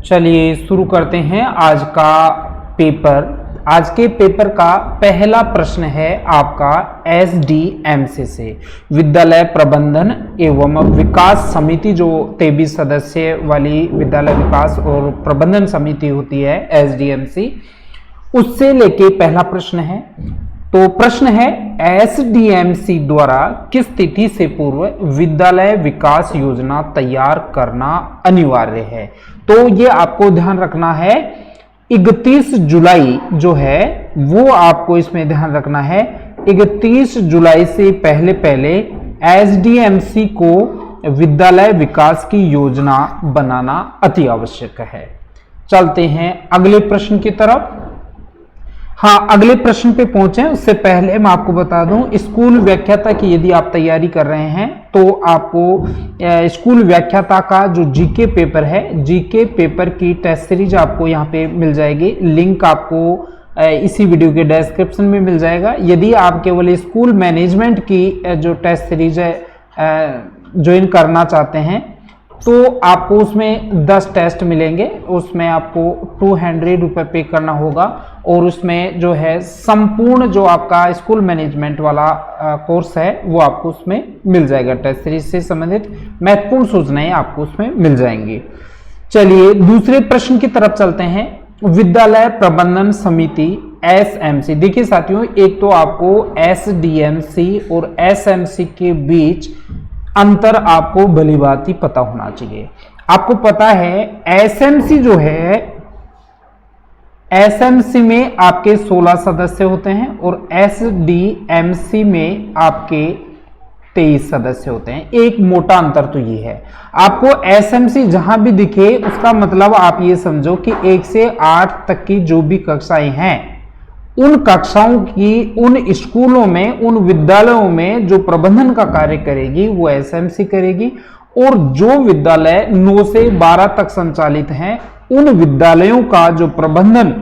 चलिए शुरू करते हैं आज का पेपर। आज के पेपर का पहला प्रश्न है आपका SDMC से, विद्यालय प्रबंधन एवं विकास समिति, जो 23 सदस्य वाली विद्यालय विकास और प्रबंधन समिति होती है SDMC, उससे लेके पहला प्रश्न है। तो प्रश्न है, SDMC द्वारा किस तिथि से पूर्व विद्यालय विकास योजना तैयार करना अनिवार्य है। तो ये आपको ध्यान रखना है, 31 जुलाई जो है वो आपको इसमें ध्यान रखना है। 31 जुलाई से पहले पहले SDMC को विद्यालय विकास की योजना बनाना अति आवश्यक है। चलते हैं अगले प्रश्न की तरफ। हाँ, अगले प्रश्न पे पहुंचे उससे पहले मैं आपको बता दूं, स्कूल व्याख्याता की यदि आप तैयारी कर रहे हैं तो आपको स्कूल व्याख्याता का जो जीके पेपर है, जीके पेपर की टेस्ट सीरीज आपको यहाँ पे मिल जाएगी। लिंक आपको इसी वीडियो के डिस्क्रिप्शन में मिल जाएगा। यदि आप केवल स्कूल मैनेजमेंट की जो टेस्ट सीरीज है ज्वाइन करना चाहते हैं तो आपको उसमें 10 टेस्ट मिलेंगे। उसमें आपको 200 रुपये पे करना होगा और उसमें जो है संपूर्ण जो आपका स्कूल मैनेजमेंट वाला कोर्स है वो आपको उसमें मिल जाएगा। टेस्ट सीरीज से संबंधित महत्वपूर्ण सूचनाएं आपको उसमें मिल जाएंगी। चलिए दूसरे प्रश्न की तरफ चलते हैं। विद्यालय प्रबंधन समिति SMC, देखिए साथियों, एक तो आपको SDMC और SMC के बीच अंतर आपको भलीभांति पता होना चाहिए। आपको पता है SMC जो है, SMC में आपके 16 सदस्य होते हैं और SDMC में आपके 23 सदस्य होते हैं। एक मोटा अंतर तो ये है, आपको SMC जहां भी दिखे उसका मतलब आप ये समझो कि 1 से 8 तक की जो भी कक्षाएं हैं, उन कक्षाओं की उन स्कूलों में, उन विद्यालयों में जो प्रबंधन का कार्य करेगी वो SMC करेगी, और जो विद्यालय 9 से 12 तक संचालित हैं उन विद्यालयों का जो प्रबंधन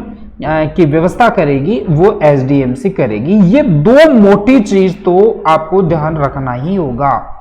की व्यवस्था करेगी वो SDMC करेगी। ये दो मोटी चीज तो आपको ध्यान रखना ही होगा।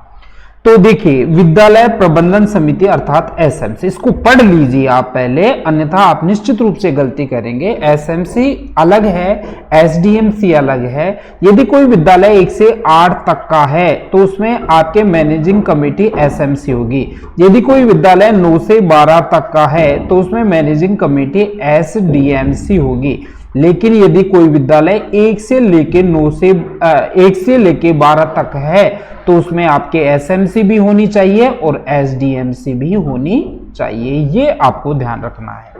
तो देखिए, विद्यालय प्रबंधन समिति अर्थात SMC, इसको पढ़ लीजिए आप पहले, अन्यथा आप निश्चित रूप से गलती करेंगे। SMC अलग है, SDMC अलग है। यदि कोई विद्यालय 1 से 8 तक का है तो उसमें आपके मैनेजिंग कमेटी SMC होगी। यदि कोई विद्यालय 9 से 12 तक का है तो उसमें मैनेजिंग कमेटी SDMC होगी। लेकिन यदि कोई विद्यालय 1 से लेके 12 तक है तो उसमें आपके SMC भी होनी चाहिए और SDMC भी होनी चाहिए। ये आपको ध्यान रखना है।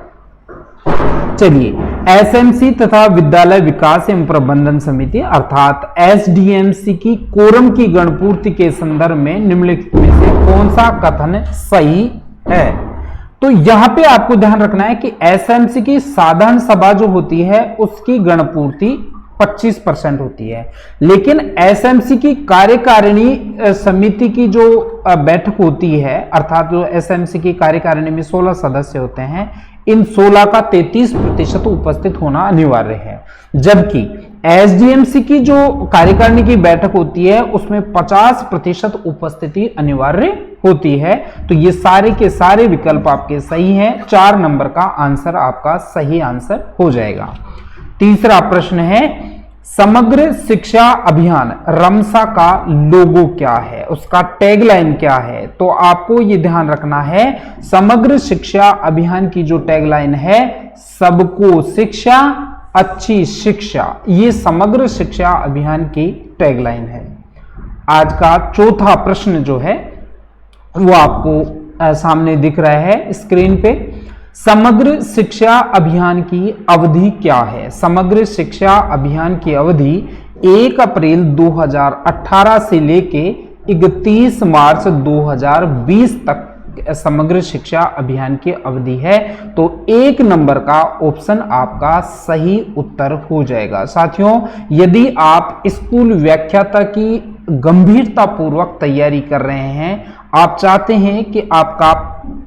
चलिए, SMC तथा विद्यालय विकास एवं प्रबंधन समिति अर्थात SDMC की कोरम की गणपूर्ति के संदर्भ में निम्नलिखित में से कौन सा कथन सही है। तो यहां पे आपको ध्यान रखना है कि SMC की साधारण सभा जो होती है उसकी गणपूर्ति 25% होती है, लेकिन SMC की कार्यकारिणी समिति की जो बैठक होती है, अर्थात जो SMC की कार्यकारिणी में 16 सदस्य होते हैं, इन 16 का 33% उपस्थित होना अनिवार्य है। जबकि SDMC की जो कार्यकारिणी की बैठक होती है उसमें 50% उपस्थिति अनिवार्य होती है। तो ये सारे के सारे विकल्प आपके सही हैं। 4 नंबर का आंसर आपका सही आंसर हो जाएगा। तीसरा प्रश्न है, समग्र शिक्षा अभियान रमसा का लोगो क्या है, उसका टैगलाइन क्या है। तो आपको ये ध्यान रखना है, समग्र शिक्षा अभियान की जो टैगलाइन है, सबको शिक्षा अच्छी शिक्षा, ये समग्र शिक्षा अभियान की टैगलाइन है। आज का चौथा प्रश्न जो है वो आपको सामने दिख रहा है स्क्रीन पे। समग्र शिक्षा अभियान की अवधि क्या है। समग्र शिक्षा अभियान की अवधि 1 अप्रैल 2018 से लेके 31 मार्च 2020 तक समग्र शिक्षा अभियान की अवधि है। तो 1 नंबर का ऑप्शन आपका सही उत्तर हो जाएगा। साथियों, यदि आप स्कूल व्याख्याता की गंभीरता पूर्वक तैयारी कर रहे हैं, आप चाहते हैं कि आपका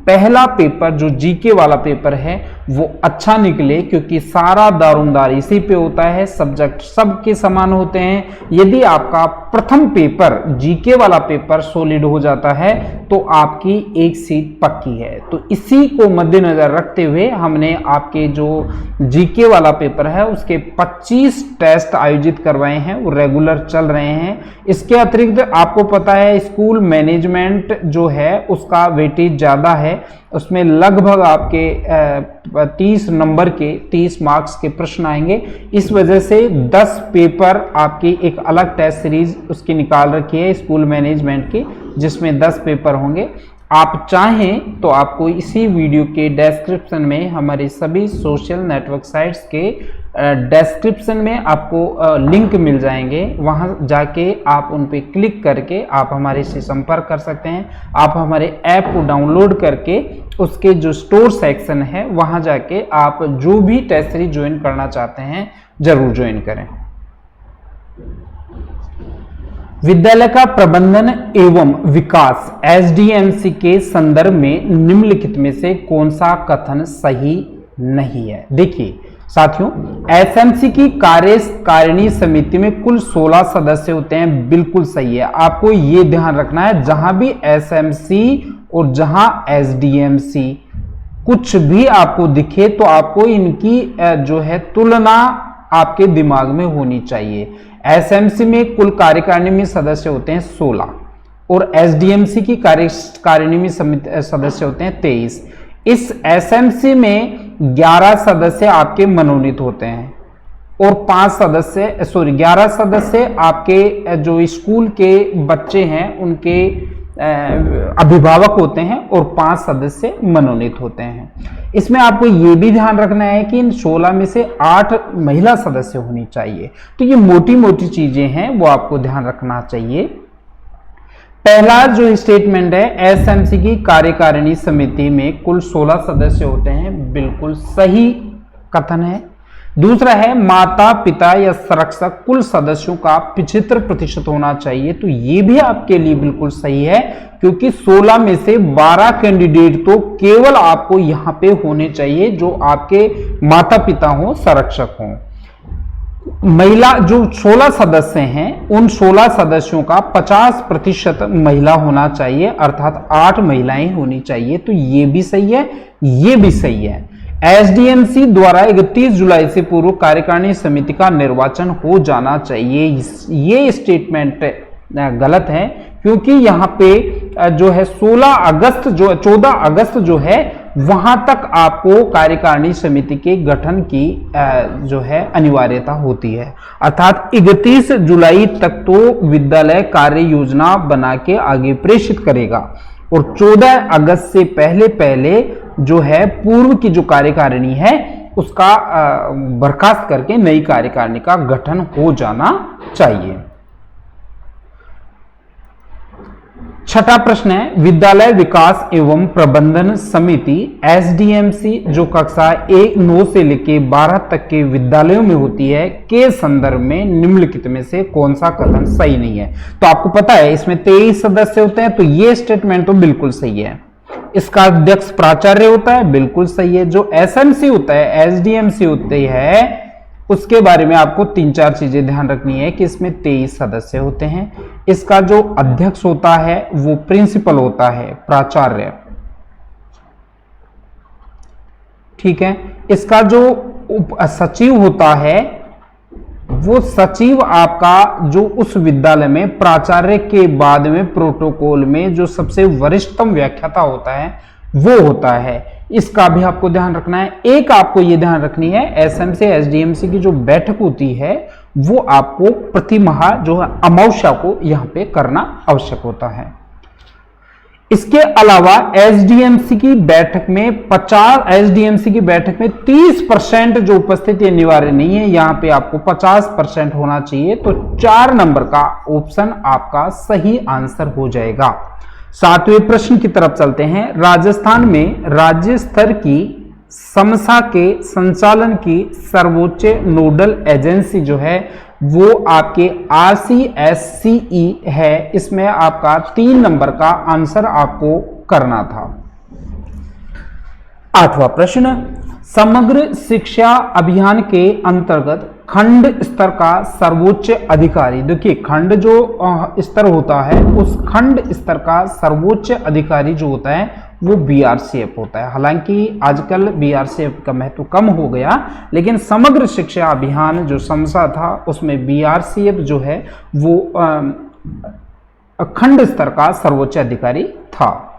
पहला पेपर जो जीके वाला पेपर है वो अच्छा निकले, क्योंकि सारा दारोमदार इसी पे होता है, सब्जेक्ट सबके समान होते हैं। यदि आपका प्रथम पेपर जीके वाला पेपर सॉलिड हो जाता है तो आपकी एक सीट पक्की है। तो इसी को मद्देनजर रखते हुए हमने आपके जो जीके वाला पेपर है उसके 25 टेस्ट आयोजित करवाए हैं, वो रेगुलर चल रहे हैं। इसके अतिरिक्त आपको पता है स्कूल मैनेजमेंट जो है उसका वेटेज ज़्यादा है, उसमें लगभग आपके 30 नंबर के 30 मार्क्स के प्रश्न आएंगे। इस वजह से 10 पेपर आपकी एक अलग टेस्ट सीरीज उसकी निकाल रखी है स्कूल मैनेजमेंट की, जिसमें 10 पेपर होंगे। आप चाहें तो आपको इसी वीडियो के डिस्क्रिप्शन में हमारे सभी सोशल नेटवर्क साइट्स के डिस्क्रिप्शन में आपको लिंक मिल जाएंगे, वहां जाके आप उन पे क्लिक करके आप हमारे से संपर्क कर सकते हैं। आप हमारे ऐप को डाउनलोड करके उसके जो स्टोर सेक्शन है वहां जाके आप जो भी टेस्ट सीरीज ज्वाइन करना चाहते हैं जरूर ज्वाइन करें। विद्यालय का प्रबंधन एवं विकास एसडीएमसी के संदर्भ में निम्नलिखित में से कौन सा कथन सही नहीं है? देखिए साथियों, एसएमसी की कार्यकारिणी समिति में कुल 16 सदस्य होते हैं, बिल्कुल सही है। आपको ये ध्यान रखना है, जहां भी एसएमसी और जहां एसडीएमसी कुछ भी आपको दिखे तो आपको इनकी जो है तुलना आपके दिमाग में होनी चाहिए। एसएमसी में कुल कार्यकारिणी में सदस्य होते हैं 16 और एसडीएमसी की कार्यकारिणी में सदस्य होते हैं 23। इस एसएमसी में 11 सदस्य आपके मनोनीत होते हैं और 11 सदस्य आपके जो स्कूल के बच्चे हैं उनके अभिभावक होते हैं और 5 सदस्य मनोनीत होते हैं। इसमें आपको ये भी ध्यान रखना है कि इन 16 में से 8 महिला सदस्य होनी चाहिए। तो ये मोटी मोटी चीजें हैं, वो आपको ध्यान रखना चाहिए। पहला जो स्टेटमेंट है, एसएमसी की कार्यकारिणी समिति में कुल 16 सदस्य होते हैं, बिल्कुल सही कथन है। दूसरा है, माता पिता या संरक्षक कुल सदस्यों का 75% होना चाहिए, तो ये भी आपके लिए बिल्कुल सही है, क्योंकि 16 में से 12 कैंडिडेट तो केवल आपको यहां पे होने चाहिए जो आपके माता पिता हो, संरक्षक हो। महिला जो 16 सदस्य हैं उन 16 सदस्यों का 50% महिला होना चाहिए, अर्थात 8 महिलाएं होनी चाहिए, तो ये भी सही है, ये भी सही है। एसडीएमसी द्वारा 31 जुलाई से पूर्व कार्यकारिणी समिति का निर्वाचन हो जाना चाहिए, ये स्टेटमेंट गलत है, क्योंकि यहां पे जो है 14 अगस्त जो है वहां तक आपको कार्यकारिणी समिति के गठन की जो है अनिवार्यता होती है, अर्थात 31 जुलाई तक तो विद्यालय कार्य योजना बना के आगे प्रेषित करेगा और 14 अगस्त से पहले जो है पूर्व की जो कार्यकारिणी है उसका बर्खास्त करके नई कार्यकारिणी का गठन हो जाना चाहिए। छठा प्रश्न है, विद्यालय विकास एवं प्रबंधन समिति एसडीएमसी जो कक्षा 9 से लेकर 12 तक के विद्यालयों में होती है के संदर्भ में निम्नलिखित में से कौन सा कथन सही नहीं है? तो आपको पता है इसमें 23 सदस्य होते हैं, तो ये स्टेटमेंट तो बिल्कुल सही है। इसका अध्यक्ष प्राचार्य होता है, बिल्कुल सही है। जो एसएमसी होता है, एसडीएमसी होती है, उसके बारे में आपको 3-4 चीजें ध्यान रखनी है कि इसमें 23 सदस्य होते हैं। इसका जो अध्यक्ष होता है वो प्रिंसिपल होता है, प्राचार्य, ठीक है। इसका जो सचिव होता है वो सचिव आपका जो उस विद्यालय में प्राचार्य के बाद में प्रोटोकॉल में जो सबसे वरिष्ठतम व्याख्याता होता है वो होता है। इसका भी आपको ध्यान रखना है। एक आपको ये ध्यान रखनी है, एसएमसी एसडीएमसी की जो बैठक होती है वो आपको प्रति माह जो है अमावस्या को यहां पे करना आवश्यक होता है। इसके अलावा एसडीएमसी की बैठक में 30% जो उपस्थिति अनिवार्य नहीं है, यहां पे आपको 50% होना चाहिए, तो 4 नंबर का ऑप्शन आपका सही आंसर हो जाएगा। 7वें प्रश्न की तरफ चलते हैं। राजस्थान में राज्य स्तर की समसा के संचालन की सर्वोच्च नोडल एजेंसी जो है वो आपके RCSCE है। इसमें आपका 3 नंबर का आंसर आपको करना था। 8वां प्रश्न, समग्र शिक्षा अभियान के अंतर्गत खंड स्तर का सर्वोच्च अधिकारी, देखिए खंड जो स्तर होता है उस खंड स्तर का सर्वोच्च अधिकारी जो होता है वो बीआरसीएफ होता है। हालांकि आजकल बीआरसीएफ का महत्व कम हो गया, लेकिन समग्र शिक्षा अभियान जो समसा था उसमें बीआरसीएफ जो है वो खंड स्तर का सर्वोच्च अधिकारी था।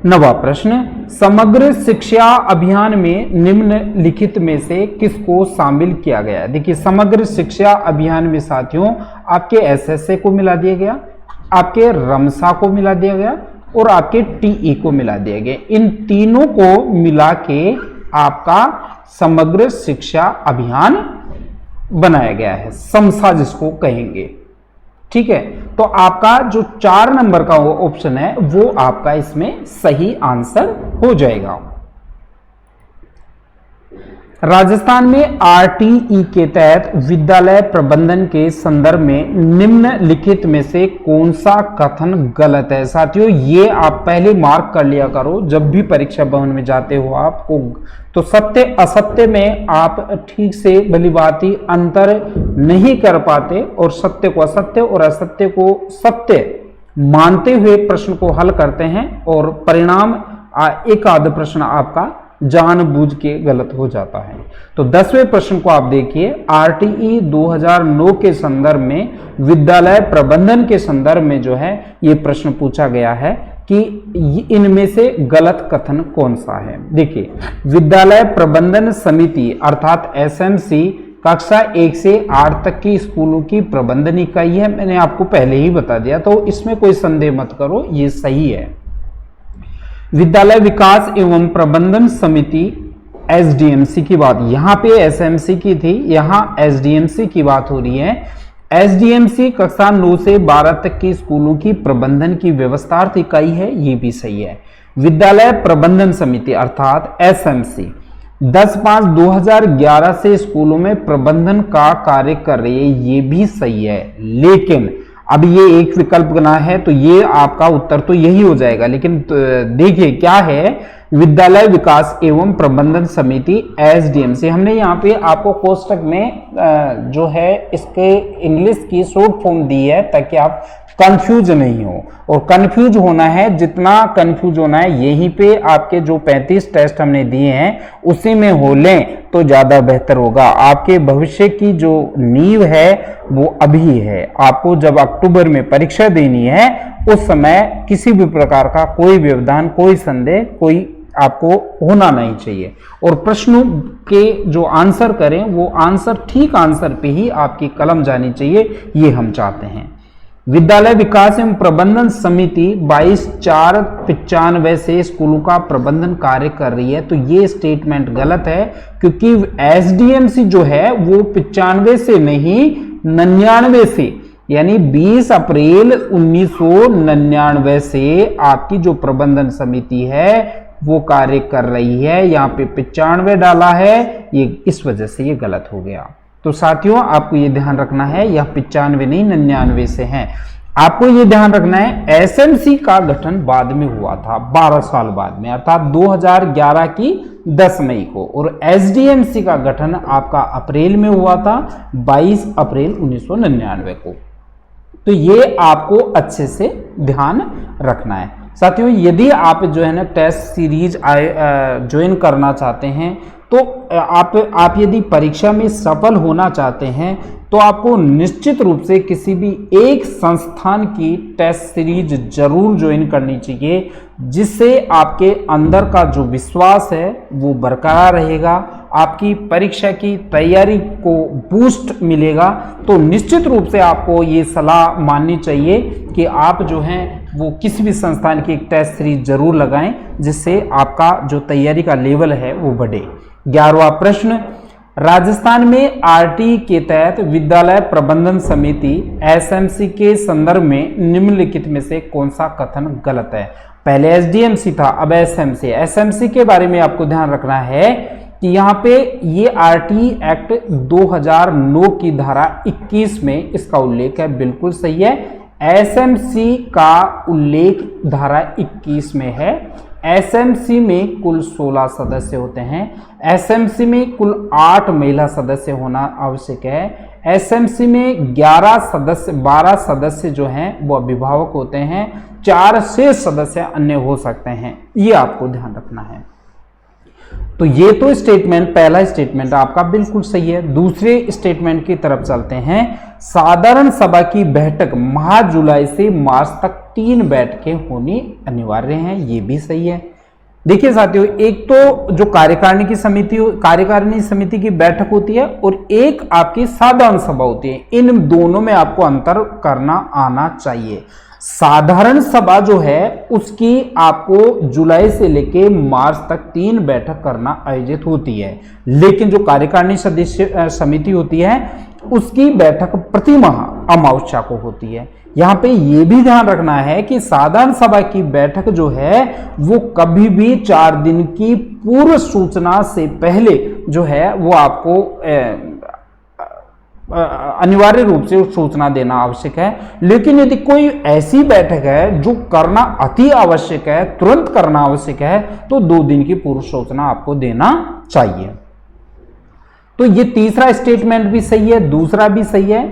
9वां प्रश्न, समग्र शिक्षा अभियान में निम्नलिखित में से किसको शामिल किया गया है? देखिए समग्र शिक्षा अभियान में साथियों आपके एसएसए को मिला दिया गया, आपके रमसा को मिला दिया गया और आपके टीई को मिला दिया गया। इन तीनों को मिला के आपका समग्र शिक्षा अभियान बनाया गया है, समसा जिसको कहेंगे। ठीक है, तो आपका जो 4 नंबर का ऑप्शन है वो आपका इसमें सही आंसर हो जाएगा। राजस्थान में आरटीई के तहत विद्यालय प्रबंधन के संदर्भ में निम्नलिखित में से कौन सा कथन गलत है? साथियों ये आप पहले मार्क कर लिया करो, जब भी परीक्षा भवन में जाते हो आपको तो सत्य असत्य में आप ठीक से भलीभांति अंतर नहीं कर पाते और सत्य को असत्य और असत्य को सत्य मानते हुए प्रश्न को हल करते हैं और परिणाम एक आध प्रश्न आपका जानबूझ के गलत हो जाता है। तो 10वें प्रश्न को आप देखिए, आरटीई 2009 के संदर्भ में विद्यालय प्रबंधन के संदर्भ में जो है ये प्रश्न पूछा गया है कि इनमें से गलत कथन कौन सा है। देखिए विद्यालय प्रबंधन समिति अर्थात एसएमसी कक्षा 1 से 8 तक की स्कूलों की प्रबंधन इकाई है, मैंने आपको पहले ही बता दिया, तो इसमें कोई संदेह मत करो, ये सही है। विद्यालय विकास एवं प्रबंधन समिति एसडीएमसी की बात, यहां पे एसएमसी की थी, यहां एसडीएमसी की बात हो रही है। एसडीएमसी कक्षा 9 से 12 तक की स्कूलों की प्रबंधन की व्यवस्थार्थ इकाई है, ये भी सही है। विद्यालय प्रबंधन समिति अर्थात एसएमसी 10/5/2011 से स्कूलों में प्रबंधन का कार्य कर रही है, ये भी सही है। लेकिन अब ये एक विकल्प बना है तो ये आपका उत्तर तो यही हो जाएगा, लेकिन देखिए क्या है, विद्यालय विकास एवं प्रबंधन समिति एसडीएमसी, हमने यहाँ पे आपको कोष्टक में जो है इसके इंग्लिश की शॉर्ट फॉर्म दी है ताकि आप कंफ्यूज नहीं हो, और कंफ्यूज होना है, जितना कंफ्यूज होना है यहीं पे आपके जो 35 टेस्ट हमने दिए हैं उसी में हो लें तो ज्यादा बेहतर होगा। आपके भविष्य की जो नींव है वो अभी है, आपको जब अक्टूबर में परीक्षा देनी है उस समय किसी भी प्रकार का कोई व्यवधान, कोई संदेह, कोई आपको होना नहीं चाहिए, और प्रश्नों के जो आंसर करें वो आंसर ठीक आंसर पे ही आपकी कलम जानी चाहिए, ये हम चाहते हैं। विद्यालय विकास एवं प्रबंधन समिति 22/4/95 से स्कूलों का प्रबंधन कार्य कर रही है, तो ये स्टेटमेंट गलत है, क्योंकि एसडीएमसी जो है वो 95 से नहीं 99 से, यानी 20 अप्रैल 1999 से आपकी जो प्रबंधन समिति है वो कार्य कर रही है। यहाँ पे 95 डाला है, ये इस वजह से ये गलत हो गया। तो साथियों आपको ये ध्यान रखना है, यह 95 नहीं 99 से है। आपको ये ध्यान रखना है एसएमसी का गठन बाद में हुआ था, 12 साल बाद में, अर्थात 2011 की 10 मई को, और एसडीएमसी का गठन आपका अप्रैल में हुआ था, 22 अप्रैल 1999 को। तो ये आपको अच्छे से ध्यान रखना है। साथियों यदि आप जो है ना टेस्ट सीरीज ज्वाइन करना चाहते हैं तो आप यदि परीक्षा में सफल होना चाहते हैं तो आपको निश्चित रूप से किसी भी एक संस्थान की टेस्ट सीरीज जरूर ज्वाइन करनी चाहिए, जिससे आपके अंदर का जो विश्वास है वो बरकरार रहेगा, आपकी परीक्षा की तैयारी को बूस्ट मिलेगा। तो निश्चित रूप से आपको ये सलाह माननी चाहिए कि आप जो हैं वो किसी भी संस्थान की एक टेस्ट सीरीज जरूर लगाएं, जिससे आपका जो तैयारी का लेवल है वो बढ़े। 11वां प्रश्न, राजस्थान में आरटी के तहत विद्यालय प्रबंधन समिति एसएमसी के संदर्भ में निम्नलिखित में से कौन सा कथन गलत है? पहले एसडीएमसी था, अब एसएमसी। एसएमसी के बारे में आपको ध्यान रखना है कि यहाँ पे ये आरटी एक्ट 2009 की धारा 21 में इसका उल्लेख है, बिल्कुल सही है। एसएमसी का उल्लेख धारा 21 में है, एसएमसी में कुल 16 सदस्य होते हैं। एसएमसी में कुल 8 महिला सदस्य होना आवश्यक है। एसएमसी में 12 सदस्य जो हैं वो अभिभावक होते हैं, 4 से सदस्य अन्य हो सकते हैं, ये आपको ध्यान रखना है। तो ये तो स्टेटमेंट, पहला स्टेटमेंट आपका बिल्कुल सही है। दूसरे स्टेटमेंट की तरफ चलते हैं। साधारण सभा की बैठक माह जुलाई से मार्च तक 3 बैठकें होनी अनिवार्य हैं, ये भी सही है। देखिए साथियों, एक तो जो कार्यकारिणी समिति की बैठक होती है और एक आपकी साधारण सभा होती है, इन दोनों में आपको अंतर करना आना चाहिए। साधारण सभा जो है उसकी आपको जुलाई से लेके मार्च तक 3 बैठक करना आयोजित होती है, लेकिन जो कार्यकारिणी समिति होती है उसकी बैठक प्रति माह अमावस्या को होती है। यहाँ पे ये भी ध्यान रखना है कि साधारण सभा की बैठक जो है वो कभी भी 4 दिन की पूर्व सूचना से पहले जो है वो आपको अनिवार्य रूप से सूचना देना आवश्यक है। लेकिन यदि कोई ऐसी बैठक है जो करना अति आवश्यक है, तुरंत करना आवश्यक है, तो 2 दिन की पूर्व सूचना आपको देना चाहिए। तो ये तीसरा स्टेटमेंट भी सही है, दूसरा भी सही है।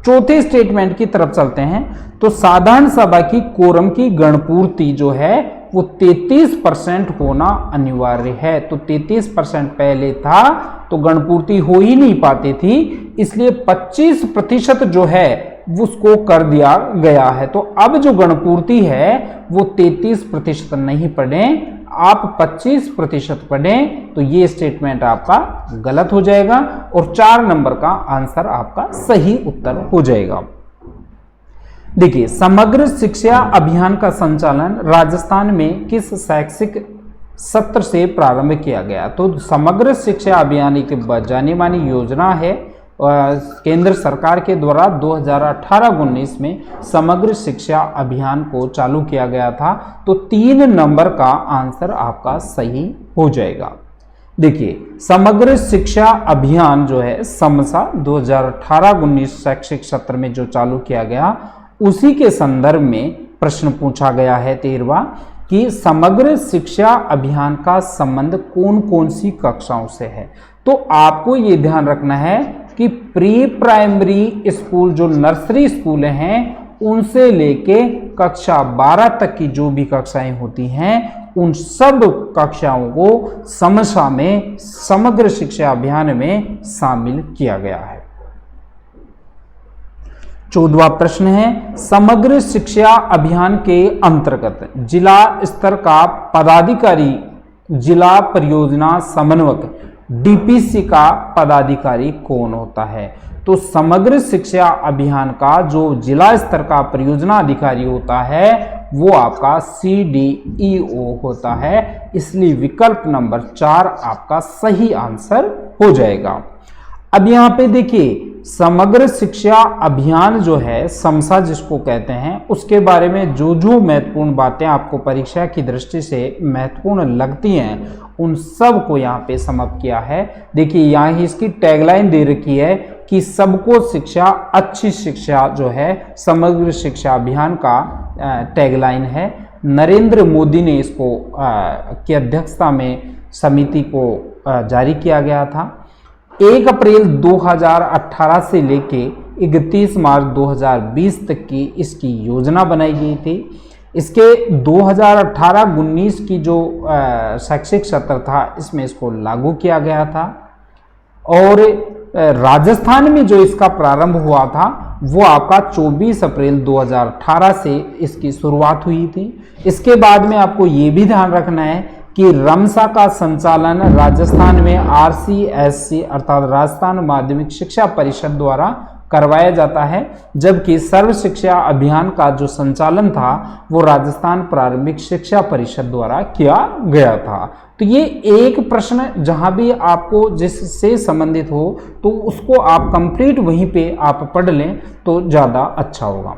चौथे स्टेटमेंट की तरफ चलते हैं। तो साधारण सभा की कोरम की गणपूर्ति जो है वो 33% होना अनिवार्य है। तो 33% पहले था तो गणपूर्ति हो ही नहीं पाती थी, इसलिए 25% जो है उसको कर दिया गया है। तो अब जो गणपूर्ति है वो 33% नहीं पढ़े, आप 25% पढ़ें, तो ये स्टेटमेंट आपका गलत हो जाएगा और 4 नंबर का आंसर आपका सही उत्तर हो जाएगा। देखिए, समग्र शिक्षा अभियान का संचालन राजस्थान में किस शैक्षिक सत्र से प्रारंभ किया गया? तो समग्र शिक्षा अभियान एक जानी मानी योजना है केंद्र सरकार के द्वारा 2018-19 में समग्र शिक्षा अभियान को चालू किया गया था। तो 3 नंबर का आंसर आपका सही हो जाएगा। देखिए, समग्र शिक्षा अभियान जो है समसा 2018-19 शैक्षिक सत्र में जो चालू किया गया, उसी के संदर्भ में प्रश्न पूछा गया है 13वां कि समग्र शिक्षा अभियान का संबंध कौन कौन सी कक्षाओं से है। तो आपको ये ध्यान रखना है कि प्री प्राइमरी स्कूल जो नर्सरी स्कूल हैं उनसे लेके कक्षा 12 तक की जो भी कक्षाएं होती हैं उन सब कक्षाओं को समसा में समग्र शिक्षा अभियान में शामिल किया गया है। 14वां प्रश्न है, समग्र शिक्षा अभियान के अंतर्गत जिला स्तर का पदाधिकारी जिला परियोजना समन्वयक डीपीसी का पदाधिकारी कौन होता है? तो समग्र शिक्षा अभियान का जो जिला स्तर का परियोजना अधिकारी होता है वो आपका CDEO होता है, इसलिए विकल्प नंबर 4 आपका सही आंसर हो जाएगा। अब यहाँ पे देखिए, समग्र शिक्षा अभियान जो है समसा जिसको कहते हैं, उसके बारे में जो जो महत्वपूर्ण बातें आपको परीक्षा की दृष्टि से महत्वपूर्ण लगती हैं उन सब को यहाँ पे समाप्त किया है। देखिए, यहाँ इसकी टैगलाइन दे रखी है कि सबको शिक्षा अच्छी शिक्षा जो है समग्र शिक्षा अभियान का टैगलाइन है। नरेंद्र मोदी ने इसको की अध्यक्षता में समिति को जारी किया गया था। 1 अप्रैल 2018 से लेके 31 मार्च 2020 तक की इसकी योजना बनाई गई थी। इसके 2018-19 की जो शैक्षिक सत्र था इसमें इसको लागू किया गया था और राजस्थान में जो इसका प्रारंभ हुआ था वो आपका 24 अप्रैल 2018 से इसकी शुरुआत हुई थी। इसके बाद में आपको ये भी ध्यान रखना है कि रमसा का संचालन राजस्थान में RCSC अर्थात राजस्थान माध्यमिक शिक्षा परिषद द्वारा करवाया जाता है, जबकि सर्व शिक्षा अभियान का जो संचालन था वो राजस्थान प्रारंभिक शिक्षा परिषद द्वारा किया गया था। तो ये एक प्रश्न जहां भी आपको जिससे संबंधित हो तो उसको आप कंप्लीट वहीं पे आप पढ़ लें तो ज़्यादा अच्छा होगा।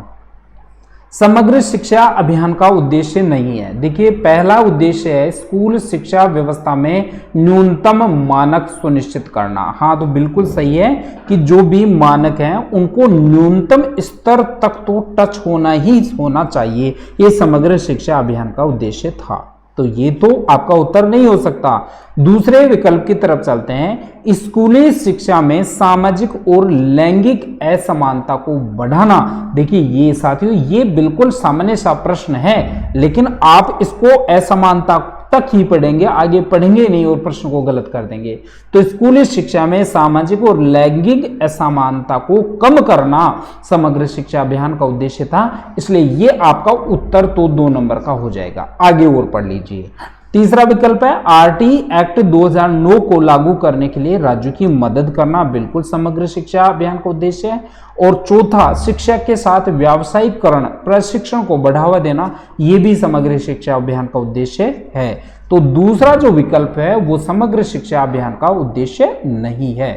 समग्र शिक्षा अभियान का उद्देश्य नहीं है। देखिए, पहला उद्देश्य है स्कूल शिक्षा व्यवस्था में न्यूनतम मानक सुनिश्चित करना। हाँ, तो बिल्कुल सही है कि जो भी मानक हैं उनको न्यूनतम स्तर तक तो टच होना ही होना चाहिए। ये समग्र शिक्षा अभियान का उद्देश्य था। तो ये तो आपका उत्तर नहीं हो सकता। दूसरे विकल्प की तरफ चलते हैं। स्कूली शिक्षा में सामाजिक और लैंगिक असमानता को बढ़ाना। देखिए ये साथियों, ये बिल्कुल सामान्य सा प्रश्न है, लेकिन आप इसको असमानता तक ही पढ़ेंगे, आगे पढ़ेंगे नहीं और प्रश्न को गलत कर देंगे। तो स्कूली शिक्षा में सामाजिक और लैंगिक असमानता को कम करना समग्र शिक्षा अभियान का उद्देश्य था, इसलिए ये आपका उत्तर तो 2 नंबर का हो जाएगा। आगे और पढ़ लीजिए। तीसरा विकल्प है आरटी एक्ट 2009 को लागू करने के लिए राज्यों की मदद करना, बिल्कुल समग्र शिक्षा अभियान का उद्देश्य है। और चौथा, शिक्षा के साथ व्यावसायिकरण प्रशिक्षण को बढ़ावा देना, यह भी समग्र शिक्षा अभियान का उद्देश्य है। तो दूसरा जो विकल्प है वो समग्र शिक्षा अभियान का उद्देश्य नहीं है।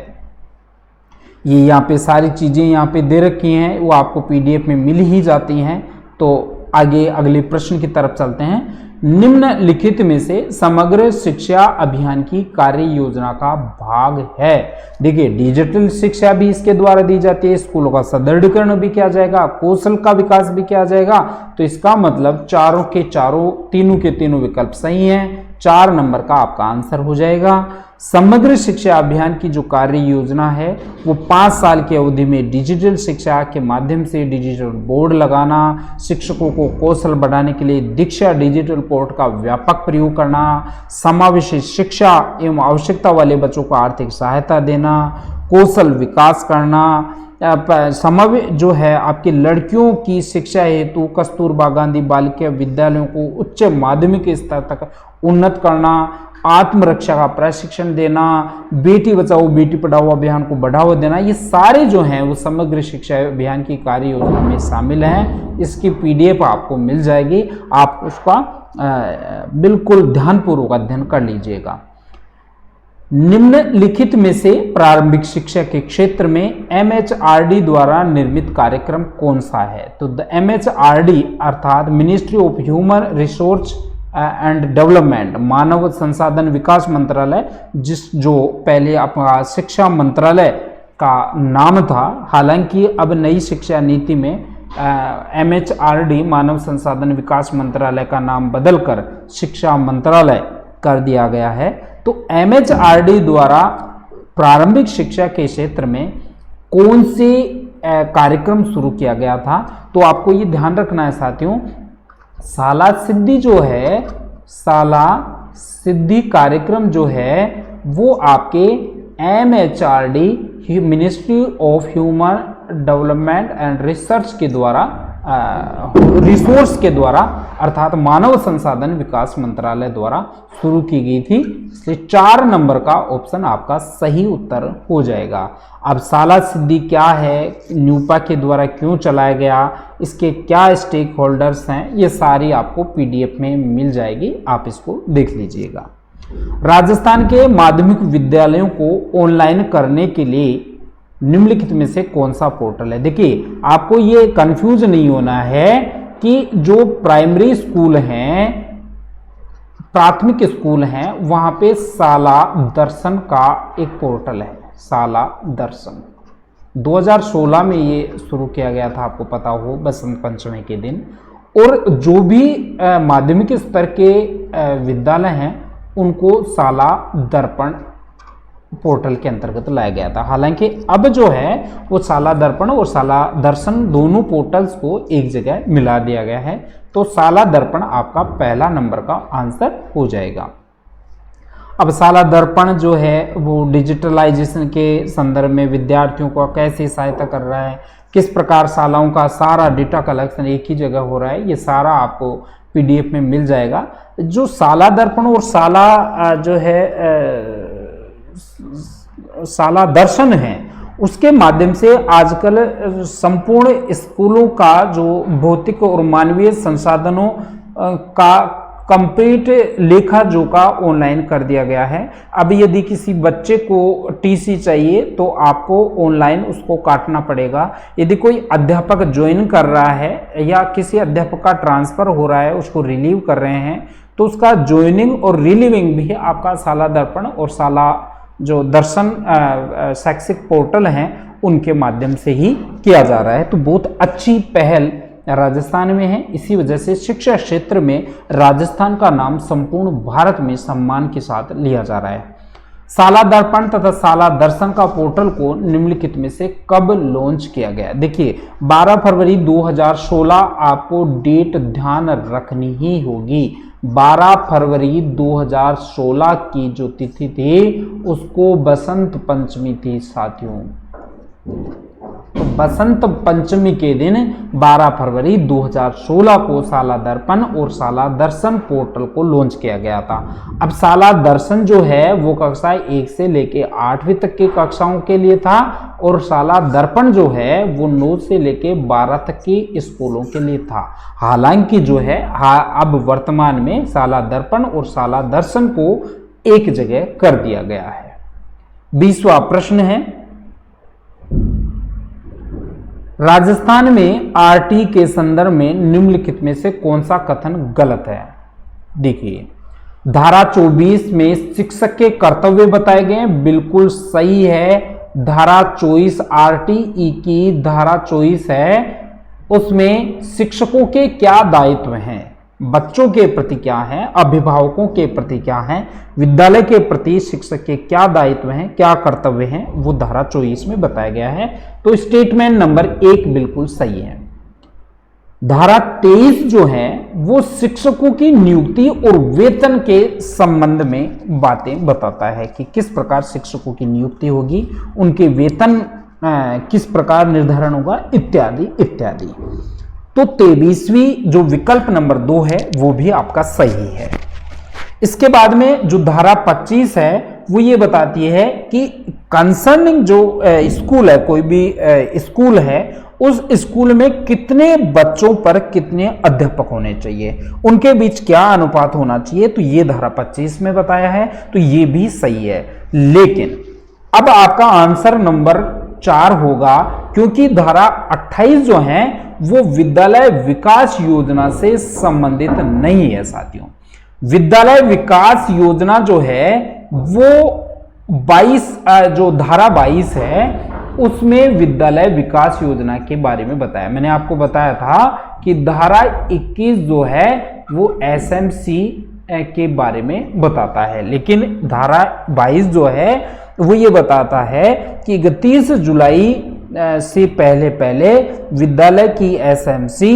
ये यहाँ पे सारी चीजें यहाँ पे दे रखी हैं, वो आपको पीडीएफ में मिल ही जाती हैं। तो आगे अगले प्रश्न की तरफ चलते हैं। निम्नलिखित में से समग्र शिक्षा अभियान की कार्य योजना का भाग है। देखिए डिजिटल शिक्षा भी इसके द्वारा दी जाती है, स्कूलों का सुदृढ़ीकरण भी किया जाएगा, कौशल का विकास भी किया जाएगा। तो इसका मतलब चारों के चारों, तीनों के तीनों विकल्प सही हैं। 4 नंबर का आपका आंसर हो जाएगा। समग्र शिक्षा अभियान की जो कार्य योजना है वो 5 साल की अवधि में डिजिटल शिक्षा के माध्यम से डिजिटल बोर्ड लगाना, शिक्षकों को कौशल बढ़ाने के लिए दीक्षा डिजिटल पोर्ट का व्यापक प्रयोग करना, समावेशी शिक्षा एवं आवश्यकता वाले बच्चों को आर्थिक सहायता देना, कौशल विकास करना, समावेश जो है आपकी लड़कियों की शिक्षा हेतु कस्तूरबा गांधी बालिका विद्यालयों को उच्च माध्यमिक स्तर तक उन्नत करना, आत्मरक्षा का प्रशिक्षण देना, बेटी बचाओ बेटी पढ़ाओ अभियान को बढ़ावा देना, ये सारे जो हैं वो समग्र शिक्षा अभियान की कार्य योजना में शामिल हैं। इसकी पीडीएफ आपको मिल जाएगी, आप उसका बिल्कुल ध्यानपूर्वक अध्ययन कर लीजिएगा। निम्नलिखित में से प्रारंभिक शिक्षा के क्षेत्र में एमएचआरडी द्वारा निर्मित कार्यक्रम कौन सा है? तो एमएचआरडी अर्थात ministry of human resource and development, मानव संसाधन विकास मंत्रालय, जो पहले आपका शिक्षा मंत्रालय का नाम था, हालांकि अब नई शिक्षा नीति में एमएचआरडी मानव संसाधन विकास मंत्रालय का नाम बदलकर शिक्षा मंत्रालय कर दिया गया है। तो एमएचआरडी द्वारा प्रारंभिक शिक्षा के क्षेत्र में कौन से कार्यक्रम शुरू किया गया था? तो आपको ये ध्यान रखना है साथियों, शाला सिद्धि जो है, शाला सिद्धि कार्यक्रम जो है वो आपके MHRD ministry of human development and research के द्वारा रिसोर्स के द्वारा अर्थात मानव संसाधन विकास मंत्रालय द्वारा शुरू की गई थी। इसलिए 4 नंबर का ऑप्शन आपका सही उत्तर हो जाएगा। अब शाला सिद्धि क्या है, न्यूपा के द्वारा क्यों चलाया गया, इसके क्या स्टेक होल्डर्स हैं, ये सारी आपको पीडीएफ में मिल जाएगी, आप इसको देख लीजिएगा। राजस्थान के माध्यमिक विद्यालयों को ऑनलाइन करने के लिए निम्नलिखित में से कौन सा पोर्टल है? देखिए आपको ये कंफ्यूज नहीं होना है कि जो प्राइमरी स्कूल हैं, प्राथमिक स्कूल हैं, वहां पे शाला दर्शन का एक पोर्टल है, शाला दर्शन। 2016 में ये शुरू किया गया था, आपको पता हो, बसंत पंचमी के दिन। और जो भी माध्यमिक स्तर के विद्यालय हैं उनको शाला दर्पण पोर्टल के अंतर्गत लाया गया था। हालांकि अब जो है वो शाला दर्पण और शाला दर्शन दोनों पोर्टल्स को एक जगह मिला दिया गया है। तो शाला दर्पण आपका पहला नंबर का आंसर हो जाएगा। अब शाला दर्पण जो है वो डिजिटलाइजेशन के संदर्भ में विद्यार्थियों को कैसे सहायता कर रहा है, किस प्रकार शालाओं का सारा डेटा कलेक्शन एक ही जगह हो रहा है, ये सारा आपको पीडीएफ में मिल जाएगा। जो शाला दर्पण और शाला जो है शाला दर्शन है, उसके माध्यम से आजकल संपूर्ण स्कूलों का जो भौतिक और मानवीय संसाधनों का कंप्लीट लेखा जोखा ऑनलाइन कर दिया गया है। अब यदि किसी बच्चे को टीसी चाहिए तो आपको ऑनलाइन उसको काटना पड़ेगा। यदि कोई अध्यापक ज्वाइन कर रहा है या किसी अध्यापक का ट्रांसफर हो रहा है, उसको रिलीव कर रहे हैं, तो उसका ज्वाइनिंग और रिलीविंग भी आपका शाला दर्पण और शाला जो दर्शन शैक्षिक पोर्टल हैं उनके माध्यम से ही किया जा रहा है। तो बहुत अच्छी पहल राजस्थान में है। इसी वजह से शिक्षा क्षेत्र में राजस्थान का नाम संपूर्ण भारत में सम्मान के साथ लिया जा रहा है। साला दर्पण तथा साला दर्शन का पोर्टल को निम्नलिखित में से कब लॉन्च किया गया? देखिए 12 फरवरी 2016 आपको डेट ध्यान रखनी ही होगी। 12 फरवरी 2016 की जो तिथि थी उसको बसंत पंचमी थी साथियों। तो बसंत पंचमी के दिन 12 फरवरी 2016 को साला दर्पण और साला दर्शन पोर्टल को लॉन्च किया गया था। अब साला दर्शन जो है वो कक्षा 1 से लेके 8वीं तक की कक्षाओं के लिए था और साला दर्पण जो है वो 9 से लेके 12 तक की स्कूलों के लिए था। हालांकि जो है अब वर्तमान में साला दर्पण और साला दर्शन को एक जगह कर दिया गया है। 20वां प्रश्न है, राजस्थान में आरटी के संदर्भ में निम्नलिखित में से कौन सा कथन गलत है? देखिए धारा 24 में शिक्षक के कर्तव्य बताए गए हैं, बिल्कुल सही है। धारा 24 आरटीई की धारा 24 है, उसमें शिक्षकों के क्या दायित्व हैं, बच्चों के प्रति क्या है, अभिभावकों के प्रति क्या है, विद्यालय के प्रति शिक्षक के क्या दायित्व हैं, क्या कर्तव्य हैं, वो धारा 24 में बताया गया है। तो स्टेटमेंट नंबर 1 बिल्कुल सही है। धारा 23 जो है वो शिक्षकों की नियुक्ति और वेतन के संबंध में बातें बताता है कि किस प्रकार शिक्षकों की नियुक्ति होगी, उनके वेतन किस प्रकार निर्धारण होगा, इत्यादि इत्यादि। तो 23वीं जो विकल्प नंबर 2 है वो भी आपका सही है। इसके बाद में जो धारा 25 है वो ये बताती है कि कंसर्निंग जो स्कूल है, कोई भी स्कूल है, उस स्कूल में कितने बच्चों पर कितने अध्यापक होने चाहिए, उनके बीच क्या अनुपात होना चाहिए, तो ये धारा 25 में बताया है। तो ये भी सही है। लेकिन अब आपका आंसर नंबर 4 होगा, क्योंकि धारा 28 जो है वो विद्यालय विकास योजना से संबंधित नहीं है साथियों। विद्यालय विकास योजना जो है वो 22 जो धारा 22 है उसमें विद्यालय विकास योजना के बारे में बताया। मैंने आपको बताया था कि धारा 21 जो है वो एसएमसी के बारे में बताता है, लेकिन धारा 22 जो है वो ये बताता है कि 31 जुलाई से पहले विद्यालय की एसएमसी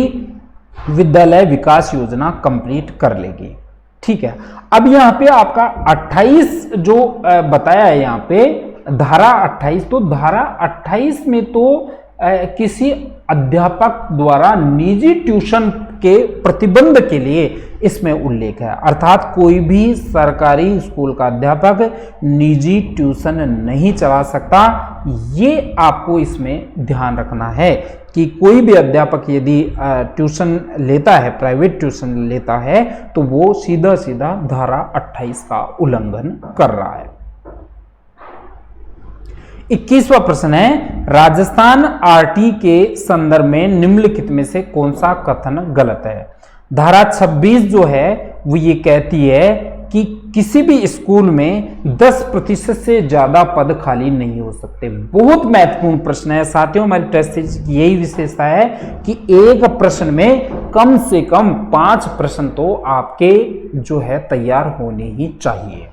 विद्यालय विकास योजना कंप्लीट कर लेगी। ठीक है। अब यहाँ पे आपका 28 जो बताया है यहाँ पे धारा 28, तो धारा 28 में तो किसी अध्यापक द्वारा निजी ट्यूशन के प्रतिबंध के लिए इसमें उल्लेख है, अर्थात कोई भी सरकारी स्कूल का अध्यापक निजी ट्यूशन नहीं चला सकता। ये आपको इसमें ध्यान रखना है कि कोई भी अध्यापक यदि ट्यूशन लेता है, प्राइवेट ट्यूशन लेता है, तो वो सीधा सीधा धारा 28 का उल्लंघन कर रहा है। 21वां प्रश्न है, राजस्थान आरटी के संदर्भ में निम्नलिखित में से कौन सा कथन गलत है? धारा 26 जो है वो ये कहती है कि किसी भी स्कूल में 10% से ज्यादा पद खाली नहीं हो सकते। बहुत महत्वपूर्ण प्रश्न है साथियों, हमारी टेस्ट सीरीज की यही विशेषता है कि एक प्रश्न में कम से कम 5 प्रश्न तो आपके जो है तैयार होने ही चाहिए।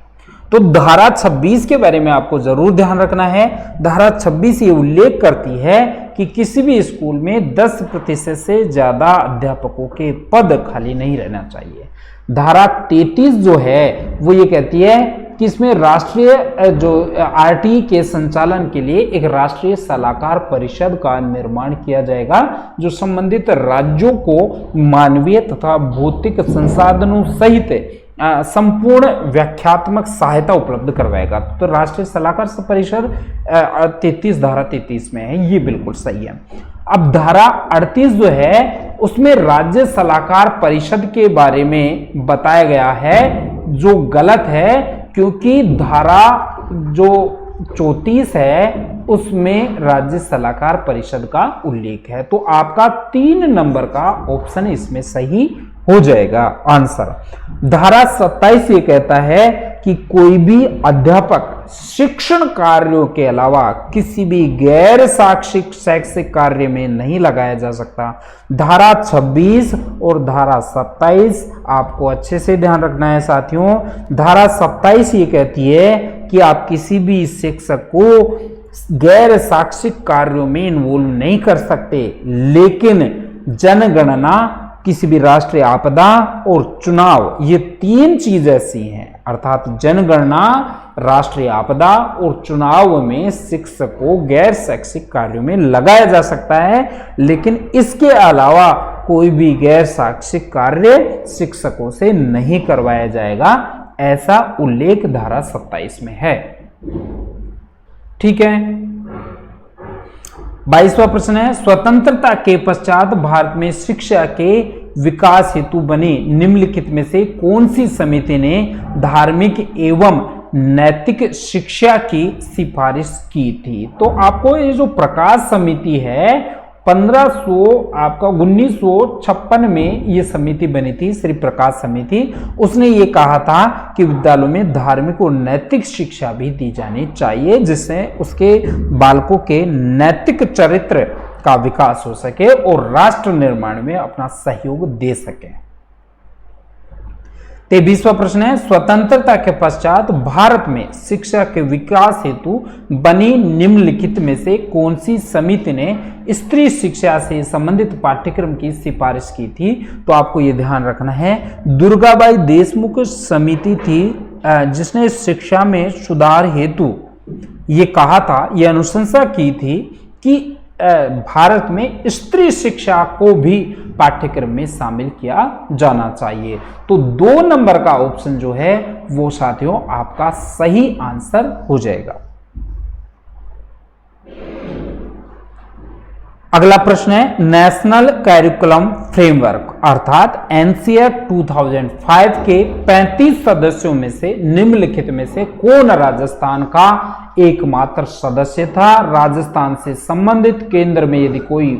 तो धारा 26 के बारे में आपको जरूर ध्यान रखना है। धारा 26 ये उल्लेख करती है कि किसी भी स्कूल में 10% से ज्यादा अध्यापकों के पद खाली नहीं रहना चाहिए। धारा 33 जो है वो ये कहती है कि इसमें राष्ट्रीय जो आरटी के संचालन के लिए एक राष्ट्रीय सलाहकार परिषद का निर्माण किया जाएगा, जो संबंधित राज्यों को मानवीय तथा भौतिक संसाधनों सहित संपूर्ण व्याख्यात्मक सहायता उपलब्ध करवाएगा। तो राष्ट्रीय सलाहकार परिषद 33 धारा 33 में है, ये बिल्कुल सही है। अब धारा 38 जो है उसमें राज्य सलाहकार परिषद के बारे में बताया गया है, जो गलत है, क्योंकि धारा जो 34 है उसमें राज्य सलाहकार परिषद का उल्लेख है। तो आपका 3 नंबर का ऑप्शन इसमें सही हो जाएगा आंसर। धारा 27 ये कहता है कि कोई भी अध्यापक शिक्षण कार्यों के अलावा किसी भी गैर शैक्षिक कार्य में नहीं लगाया जा सकता। धारा 26 और धारा 27 आपको अच्छे से ध्यान रखना है साथियों। धारा 27 ये कहती है कि आप किसी भी शिक्षक को गैर शैक्षिक कार्यों में इन्वॉल्व नहीं कर सकते, लेकिन जनगणना, किसी भी राष्ट्रीय आपदा और चुनाव, ये तीन चीज ऐसी हैं, अर्थात जनगणना, राष्ट्रीय आपदा और चुनाव में शिक्षक को गैर शैक्षिक कार्यों में लगाया जा सकता है, लेकिन इसके अलावा कोई भी गैर शैक्षिक कार्य शिक्षकों से नहीं करवाया जाएगा, ऐसा उल्लेख धारा 27 में है। ठीक है। 22वां प्रश्न है, स्वतंत्रता के पश्चात भारत में शिक्षा के विकास हेतु बनी निम्नलिखित में से कौन सी समिति ने धार्मिक एवं नैतिक शिक्षा की सिफारिश की थी? तो आपको ये जो प्रकाश समिति है 1956 में ये समिति बनी थी, श्री प्रकाश समिति। उसने ये कहा था कि विद्यालयों में धार्मिक और नैतिक शिक्षा भी दी जानी चाहिए, जिससे उसके बालकों के नैतिक चरित्र का विकास हो सके और राष्ट्र निर्माण में अपना सहयोग दे सके। 23वां प्रश्न है, स्वतंत्रता के पश्चात भारत में शिक्षा के विकास हेतु बनी निम्नलिखित में से कौन सी समिति ने स्त्री शिक्षा से संबंधित पाठ्यक्रम की सिफारिश की थी? तो आपको यह ध्यान रखना है, दुर्गाबाई देशमुख समिति थी जिसने शिक्षा में सुधार हेतु ये कहा था, यह अनुशंसा की थी कि भारत में स्त्री शिक्षा को भी पाठ्यक्रम में शामिल किया जाना चाहिए। तो 2 नंबर का ऑप्शन जो है वो साथियों आपका सही आंसर हो जाएगा। अगला प्रश्न है, नेशनल करिकुलम फ्रेमवर्क अर्थात एनसीईआरटी 2005 के 35 सदस्यों में से निम्नलिखित में से कौन राजस्थान का एकमात्र सदस्य था? राजस्थान से संबंधित केंद्र में यदि कोई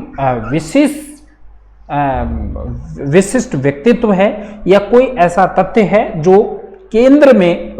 विशिष्ट व्यक्तित्व है या कोई ऐसा तथ्य है जो केंद्र में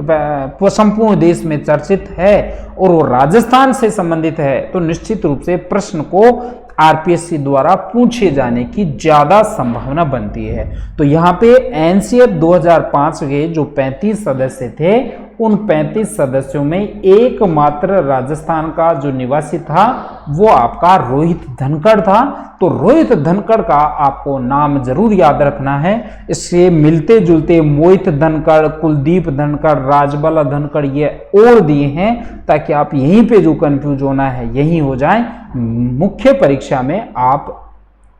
संपूर्ण देश में चर्चित है और वो राजस्थान से संबंधित है, तो निश्चित रूप से प्रश्न को आरपीएससी द्वारा पूछे जाने की ज्यादा संभावना बनती है। तो यहाँ पे एनसीईआरटी 2005 के जो 35 सदस्य थे, उन 35 सदस्यों में एकमात्र राजस्थान का जो निवासी था वो आपका रोहित धनखड़ था। तो रोहित धनखड़ का आपको नाम जरूर याद रखना है। इससे मिलते जुलते मोहित धनखड़, कुलदीप धनखड़, राजबाला धनखड़ ये और दिए हैं ताकि आप यहीं पे जो कंफ्यूज होना है यही हो जाए, मुख्य परीक्षा में आप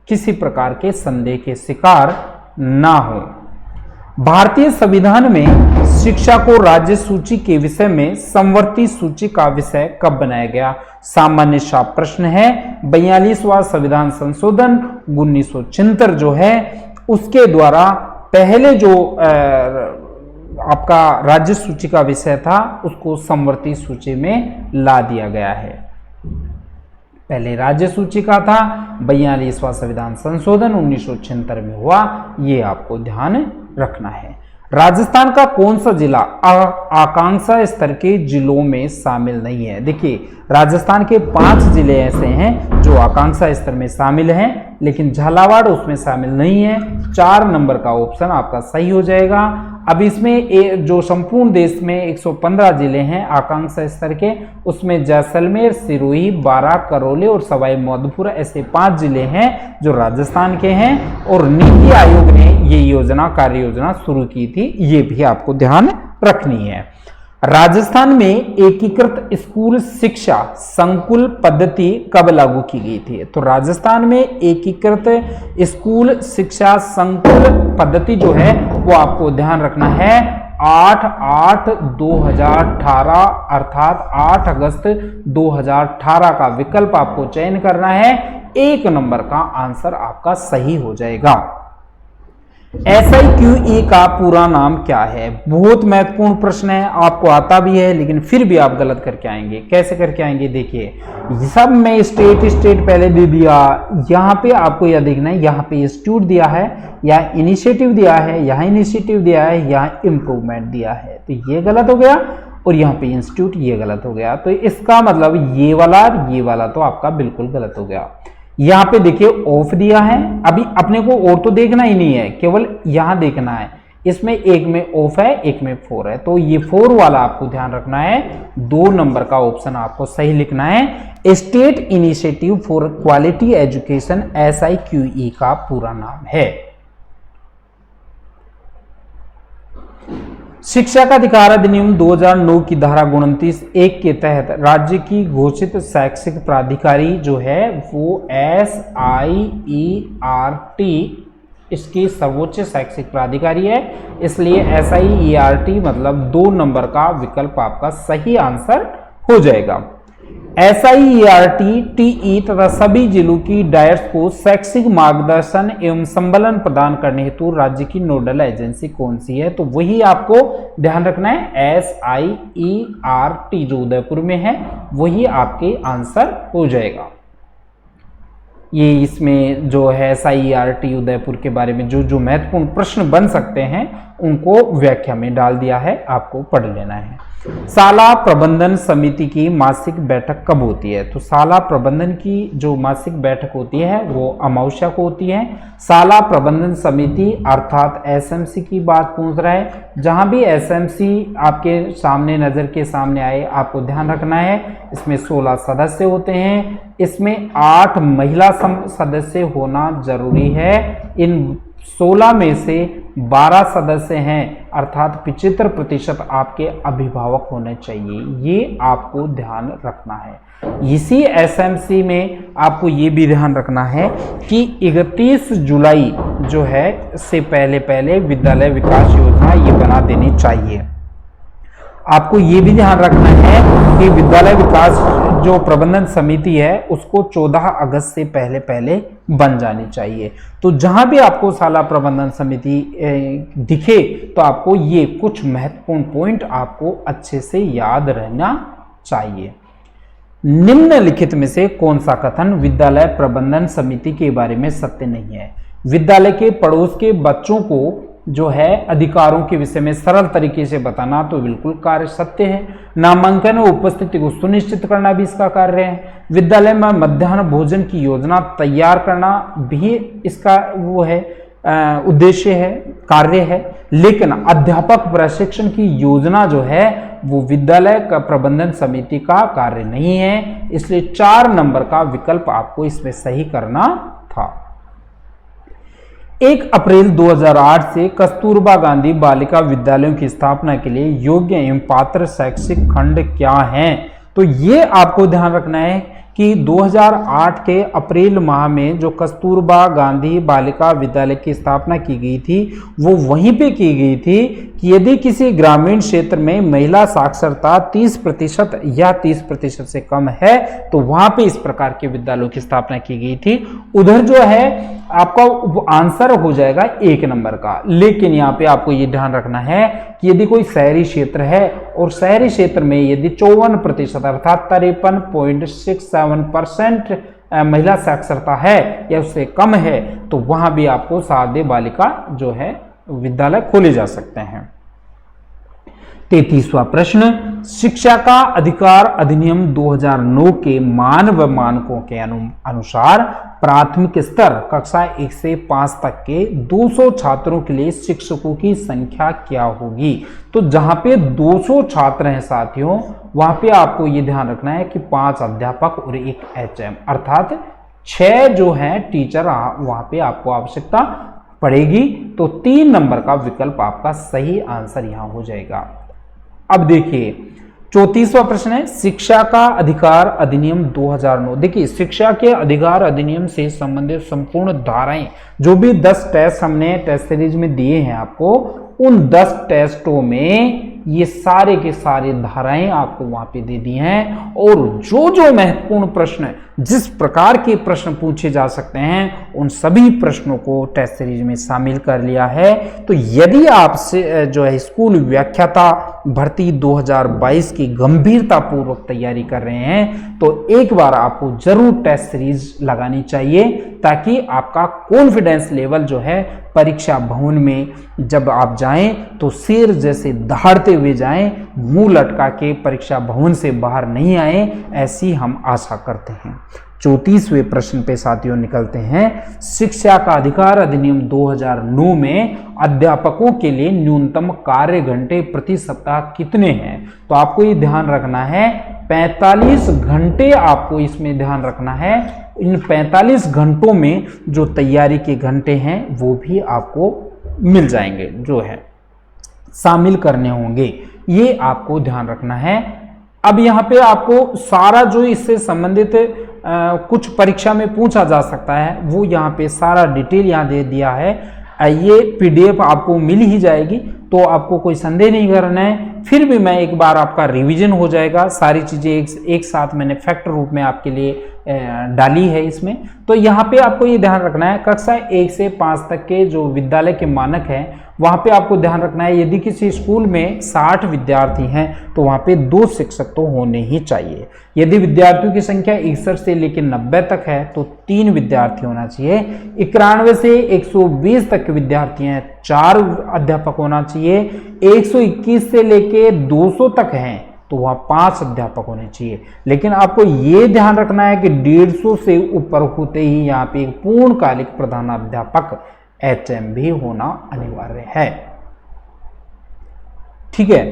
किसी प्रकार के संदेह के शिकार ना हो। भारतीय संविधान में शिक्षा को राज्य सूची के विषय में समवर्ती सूची का विषय कब बनाया गया? सामान्य सा प्रश्न है। 42वां संविधान संशोधन 1976 जो है उसके द्वारा पहले जो आपका राज्य सूची का विषय था उसको समवर्ती सूची में ला दिया गया है। पहले राज्य सूची का था, 42वां संविधान संशोधन 1976 में हुआ, ये आपको ध्यान रखना है। राजस्थान का कौन सा जिला आकांक्षा स्तर के जिलों में शामिल नहीं है? देखिए राजस्थान के 5 जिले ऐसे हैं जो आकांक्षा स्तर में शामिल हैं, लेकिन झालावाड़ उसमें शामिल नहीं है। 4 नंबर का ऑप्शन आपका सही हो जाएगा। अब इसमें जो संपूर्ण देश में 115 जिले हैं आकांक्षा स्तर के, उसमें जैसलमेर, सिरोही, बारां, करौली और सवाई माधोपुर ऐसे 5 जिले हैं जो राजस्थान के हैं और नीति आयोग ने ये कार्य योजना शुरू की थी, ये भी आपको ध्यान रखनी है। राजस्थान में एकीकृत स्कूल शिक्षा संकुल पद्धति कब लागू की गई थी? तो राजस्थान में एकीकृत स्कूल शिक्षा संकुल पद्धति जो है वो आपको ध्यान रखना है 8/8/2018 अर्थात 8 अगस्त 2018 का विकल्प आपको चयन करना है। 1 नंबर का आंसर आपका सही हो जाएगा। SIQE का पूरा नाम क्या है? बहुत महत्वपूर्ण प्रश्न है, आपको आता भी है लेकिन फिर भी आप गलत करके आएंगे। कैसे करके आएंगे? देखिए सब में स्टेट पहले दे दिया, यहाँ पे आपको यह देखना है, यहाँ पे इंस्टीट्यूट दिया है, यहाँ इनिशिएटिव दिया है, यहाँ इनिशिएटिव दिया है, यहाँ इम्प्रूवमेंट दिया है, तो ये गलत हो गया। और यहाँ पे इंस्टीट्यूट, ये गलत हो गया। तो इसका मतलब ये वाला तो आपका बिल्कुल गलत हो गया। यहाँ पे देखिए ऑफ दिया है, अभी अपने को और तो देखना ही नहीं है, केवल यहां देखना है। इसमें एक में ऑफ है, एक में 4 है, तो ये 4 वाला आपको ध्यान रखना है। 2 नंबर का ऑप्शन आपको सही लिखना है। State initiative for quality education SIQE का पूरा नाम है। शिक्षा का अधिकार अधिनियम 2009 की धारा 29(1) के तहत राज्य की घोषित शैक्षिक प्राधिकारी जो है वो SIERT इसकी सर्वोच्च शैक्षिक प्राधिकारी है, इसलिए SIERT मतलब 2 नंबर का विकल्प आपका सही आंसर हो जाएगा। SIERT TE तथा सभी जिलों की डायट्स को शैक्षिक मार्गदर्शन एवं संबलन प्रदान करने हेतु राज्य की नोडल एजेंसी कौन सी है, तो वही आपको ध्यान रखना है। SIERT जो उदयपुर में है वही आपके आंसर हो जाएगा। ये इसमें जो है SIERT उदयपुर के बारे में जो महत्वपूर्ण प्रश्न बन सकते हैं उनको व्याख्या में डाल दिया है, आपको पढ़ लेना है। शाला प्रबंधन समिति की मासिक बैठक कब होती है, तो शाला प्रबंधन की जो मासिक बैठक होती है वो अमावस्या को होती है। शाला प्रबंधन समिति अर्थात SMC की बात पूछ रहा है। जहां भी SMC आपके सामने नजर के सामने आए आपको ध्यान रखना है, इसमें 16 सदस्य होते हैं, इसमें 8 महिला सदस्य होना जरूरी है। इन 16 में से 12 सदस्य हैं, अर्थात 75% आपके अभिभावक होने चाहिए, ये आपको ध्यान रखना है। इसी SMC में आपको ये भी ध्यान रखना है कि 31 जुलाई जो है से पहले विद्यालय विकास योजना ये बना देनी चाहिए। आपको ये भी ध्यान रखना है कि विद्यालय विकास जो प्रबंधन समिति है उसको 14 अगस्त से पहले बन जानी चाहिए। तो जहां भी आपको शाला प्रबंधन समिति दिखे तो आपको ये कुछ महत्वपूर्ण पॉइंट आपको अच्छे से याद रहना चाहिए। निम्नलिखित में से कौन सा कथन विद्यालय प्रबंधन समिति के बारे में सत्य नहीं है? विद्यालय के पड़ोस के बच्चों को जो है अधिकारों के विषय में सरल तरीके से बताना तो बिल्कुल कार्य सत्य है। नामांकन और उपस्थिति को सुनिश्चित करना भी इसका कार्य है। विद्यालय में मध्याह्न भोजन की योजना तैयार करना भी इसका वो है उद्देश्य है, कार्य है। लेकिन अध्यापक प्रशिक्षण की योजना जो है वो विद्यालय का प्रबंधन समिति का कार्य नहीं है, इसलिए 4 नंबर का विकल्प आपको इसमें सही करना था। 1 अप्रैल 2008 से कस्तूरबा गांधी बालिका विद्यालयों की स्थापना के लिए योग्य एवं पात्र शैक्षिक खंड क्या हैं? तो ये आपको ध्यान रखना है कि 2008 के अप्रैल माह में जो कस्तूरबा गांधी बालिका विद्यालय की स्थापना की गई थी वो वहीं पे की गई थी कि यदि किसी ग्रामीण क्षेत्र में महिला साक्षरता 30% या 30% से कम है तो वहां पे इस प्रकार के विद्यालयों की स्थापना की गई थी। उधर जो है आपका आंसर हो जाएगा 1 नंबर का। लेकिन यहाँ पे आपको ये ध्यान रखना है कि यदि कोई शहरी क्षेत्र है और शहरी क्षेत्र में यदि 54% अर्थात 53.67% महिला साक्षरता है या उससे कम है तो वहां भी आपको शारदीय बालिका जो है विद्यालय खोले जा सकते हैं। 33वां प्रश्न, शिक्षा का अधिकार अधिनियम 2009 के मानव मानकों के अनुसार प्राथमिक स्तर कक्षा 1 से 5 तक के 200 छात्रों के लिए शिक्षकों की संख्या क्या होगी? तो जहां पे 200 छात्र हैं साथियों वहां पे आपको ये ध्यान रखना है कि 5 अध्यापक और 1 HM अर्थात 6 जो है टीचर वहां पे आपको आवश्यकता पड़ेगी। तो 3 नंबर का विकल्प आपका सही आंसर यहां हो जाएगा। अब देखिए 34वां प्रश्न है, शिक्षा का अधिकार अधिनियम 2009। देखिए शिक्षा के अधिकार अधिनियम से संबंधित संपूर्ण धाराएं जो भी 10 टेस्ट हमने टेस्ट सीरीज में दिए हैं आपको, उन 10 टेस्टों में ये सारे के सारे धाराएं आपको वहां पे दे दी हैं और जो महत्वपूर्ण प्रश्न जिस प्रकार के प्रश्न पूछे जा सकते हैं उन सभी प्रश्नों को टेस्ट सीरीज में शामिल कर लिया है। तो यदि आप से जो है स्कूल व्याख्याता भर्ती 2022 की गंभीरता पूर्वक तैयारी कर रहे हैं तो एक बार आपको जरूर टेस्ट सीरीज लगानी चाहिए, ताकि आपका कॉन्फिडेंस लेवल जो है परीक्षा भवन में जब आप जाएं तो शेर जैसे दहाड़ते हुए जाएं, मुंह लटका के परीक्षा भवन से बाहर नहीं आए, ऐसी हम आशा करते हैं। 34वें प्रश्न पे साथियों निकलते हैं। शिक्षा का अधिकार अधिनियम 2009 में अध्यापकों के लिए न्यूनतम कार्य घंटे प्रति सप्ताह कितने हैं? तो आपको ये ध्यान रखना है 45 घंटे आपको इसमें ध्यान रखना है। इन 45 घंटों में जो तैयारी के घंटे हैं वो भी आपको मिल जाएंगे, जो है शामिल करने होंगे, ये आपको ध्यान रखना है। अब यहाँ पे आपको सारा जो इससे संबंधित कुछ परीक्षा में पूछा जा सकता है वो यहाँ पे सारा डिटेल यहाँ दे दिया है। ये पीडीएफ आपको मिल ही जाएगी, तो आपको कोई संदेह नहीं करना है। फिर भी मैं एक बार आपका रिवीजन हो जाएगा, सारी चीज़ें एक साथ मैंने फैक्ट रूप में आपके लिए डाली है इसमें। तो यहाँ पे आपको ये ध्यान रखना है कक्षा 1 से 5 तक के जो विद्यालय के मानक हैं वहाँ पे आपको ध्यान रखना है, यदि किसी स्कूल में 60 विद्यार्थी हैं तो वहाँ पे 2 शिक्षक तो होने ही चाहिए। यदि विद्यार्थियों की संख्या 61 से लेकर 90 तक है तो 3 विद्यार्थी होना चाहिए। 91 से 120 तक के विद्यार्थी हैं, 4 अध्यापक होना चाहिए। 121 से लेके 200 तक हैं तो वहाँ 5 अध्यापक होने चाहिए। लेकिन आपको ये ध्यान रखना है कि 150 से ऊपर होते ही यहाँ पे एक पूर्णकालिक प्रधानाध्यापक HM भी होना अनिवार्य है। ठीक है,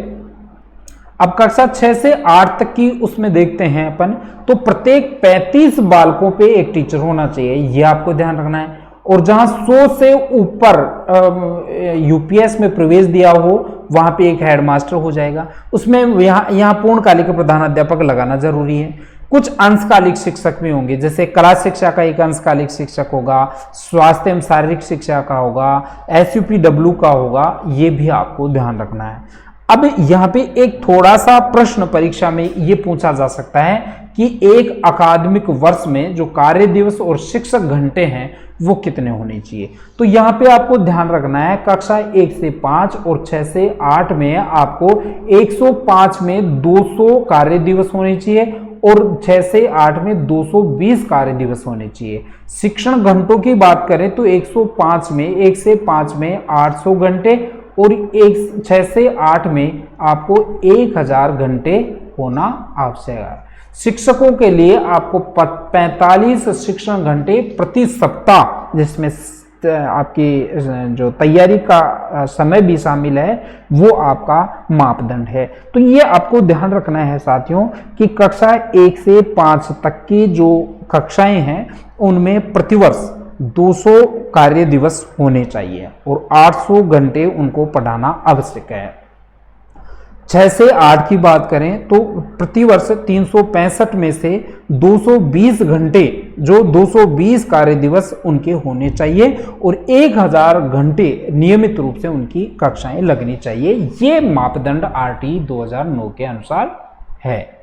अब कक्षा 6 से 8 तक की उसमें देखते हैं अपन, तो प्रत्येक 35 बालकों पे एक टीचर होना चाहिए, ये आपको ध्यान रखना है। और जहां 100 से ऊपर यूपीएस में प्रवेश दिया हो वहां पे एक हेडमास्टर हो जाएगा। उसमें यहाँ पूर्णकालिक प्रधानाध्यापक लगाना जरूरी है। कुछ अंशकालिक शिक्षक भी होंगे, जैसे कला शिक्षा का एक अंशकालिक शिक्षक होगा, स्वास्थ्य एवं शारीरिक शिक्षा का होगा, SUPW का होगा, ये भी आपको ध्यान रखना है। अब यहाँ पे एक थोड़ा सा प्रश्न परीक्षा में ये पूछा जा सकता है कि एक अकादमिक वर्ष में जो कार्य दिवस और शिक्षक घंटे हैं वो कितने होने चाहिए। तो यहाँ पे आपको ध्यान रखना है कक्षा 1 से 5 और 6 से 8 में आपको 105 में 200 कार्य दिवस होने चाहिए और 6 से 8 में 220 कार्य दिवस होने चाहिए। शिक्षण घंटों की बात करें तो 105 में 1 से 5 में 800 घंटे और 6 से 8 में आपको 1000 घंटे होना आवश्यक है। शिक्षकों के लिए आपको 45 शिक्षण घंटे प्रति सप्ताह, जिसमें आपकी जो तैयारी का समय भी शामिल है, वो आपका मापदंड है। तो ये आपको ध्यान रखना है साथियों कि कक्षा 1 से 5 तक की जो कक्षाएं हैं उनमें प्रतिवर्ष 200 कार्य दिवस होने चाहिए और 800 घंटे उनको पढ़ाना आवश्यक है। 6 से 8 की बात करें तो प्रतिवर्ष 365 में से 220 घंटे, जो 220 कार्य दिवस उनके होने चाहिए और 1000 घंटे नियमित रूप से उनकी कक्षाएं लगनी चाहिए। ये मापदंड RT 2009 के अनुसार है।